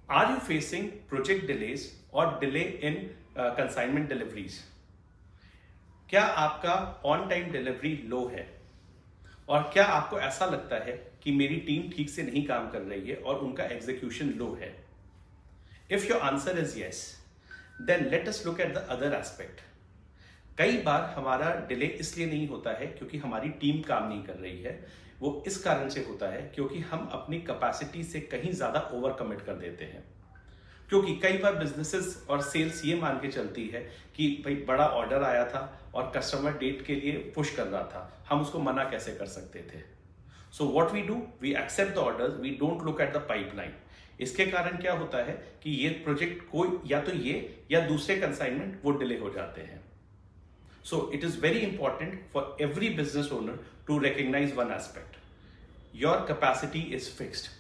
Are you facing project delays or delay in consignment deliveries? क्या आपका on time delivery लो है और क्या आपको ऐसा लगता है कि मेरी टीम ठीक से नहीं काम कर रही है और उनका एग्जीक्यूशन लो है? If your answer is yes, then let us look at the other aspect. कई बार हमारा डिले इसलिए नहीं होता है क्योंकि हमारी टीम काम नहीं कर रही है। वो इस कारण से होता है क्योंकि हम अपनी कैपेसिटी से कहीं ज्यादा ओवर कमिट कर देते हैं। क्योंकि कई बार बिजनेसेस और सेल्स ये मान के चलती है कि भाई बड़ा ऑर्डर आया था और कस्टमर डेट के लिए पुश कर रहा था, हम उसको मना कैसे कर सकते थे। So what we do, we accept the orders, we don't look at the pipeline. इसके कारण क्या होता है कि ये प्रोजेक्ट कोई या तो ये या दूसरे कंसाइनमेंट वो डिले हो जाते हैं। So it is very important for every business owner to recognise one aspect, your capacity is fixed.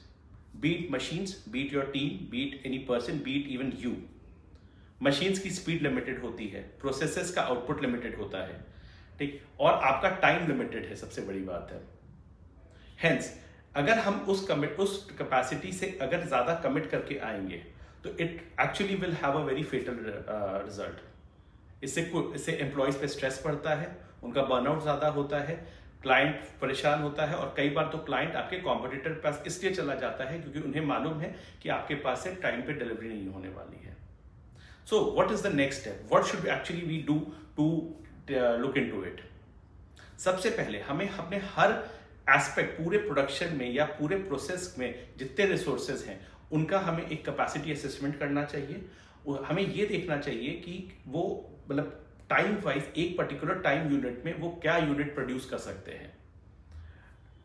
Be it machines, be it your team, be it any person, be it even you. Machines की speed limited होती है, processes का output limited होता है, ठीक, और आपका time limited है, सबसे बड़ी बात है। हेंस अगर हम उस कैपेसिटी से अगर ज्यादा कमिट करके आएंगे तो it actually will have a very fatal result. इससे एम्प्लॉयज पे स्ट्रेस पड़ता है, उनका बर्नआउट ज्यादा होता है, क्लाइंट परेशान होता है और कई बार तो क्लाइंट आपके कॉम्पिटिटर के पास इसलिए चला जाता है क्योंकि उन्हें मालूम है कि आपके पास से टाइम पे डिलीवरी नहीं होने वाली है। So what is the next step, what should actually we do to look into it? सबसे पहले हमें अपने हर एस्पेक्ट, पूरे प्रोडक्शन में या पूरे प्रोसेस में जितने रिसोर्सेज हैं उनका हमें एक कैपेसिटी असेसमेंट करना चाहिए। हमें ये देखना चाहिए कि वो मतलब टाइम वाइज एक पर्टिकुलर टाइम यूनिट में वो क्या यूनिट प्रोड्यूस कर सकते हैं।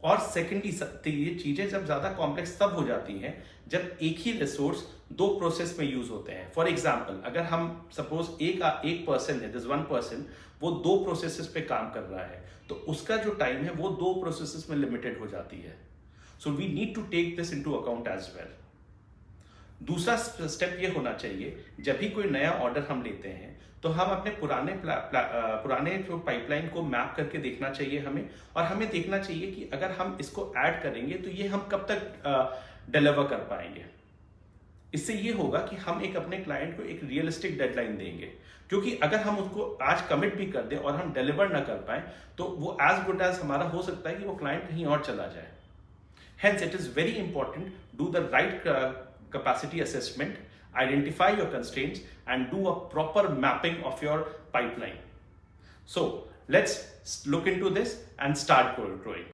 और सेकेंडली ये चीजें जब ज्यादा कॉम्प्लेक्स तब हो जाती हैं जब एक ही रिसोर्स दो प्रोसेस में यूज होते हैं। फॉर एग्जाम्पल, अगर हम सपोज एक पर्सन है, दिस वन पर्सन, वो दो प्रोसेसेस पे काम कर रहा है तो उसका जो टाइम है वो दो प्रोसेसेस में लिमिटेड हो जाती है। So we need to take this into account as well. दूसरा स्टेप ये होना चाहिए, जब भी कोई नया ऑर्डर हम लेते हैं तो हम अपने पुराने जो पाइपलाइन को मैप करके देखना चाहिए हमें, और हमें देखना चाहिए कि अगर हम इसको ऐड करेंगे तो ये हम कब तक डिलीवर कर पाएंगे। इससे ये होगा कि हम एक अपने क्लाइंट को एक रियलिस्टिक डेडलाइन देंगे, क्योंकि अगर हम उसको आज कमिट भी कर दें और हम डिलीवर ना कर पाए तो वो एज गुड एज हमारा हो सकता है कि वो क्लाइंट कहीं और चला जाए। Hence, it is very important, do the right capacity assessment, identify your constraints, and do a proper mapping of your pipeline. So, let's look into this and start growing.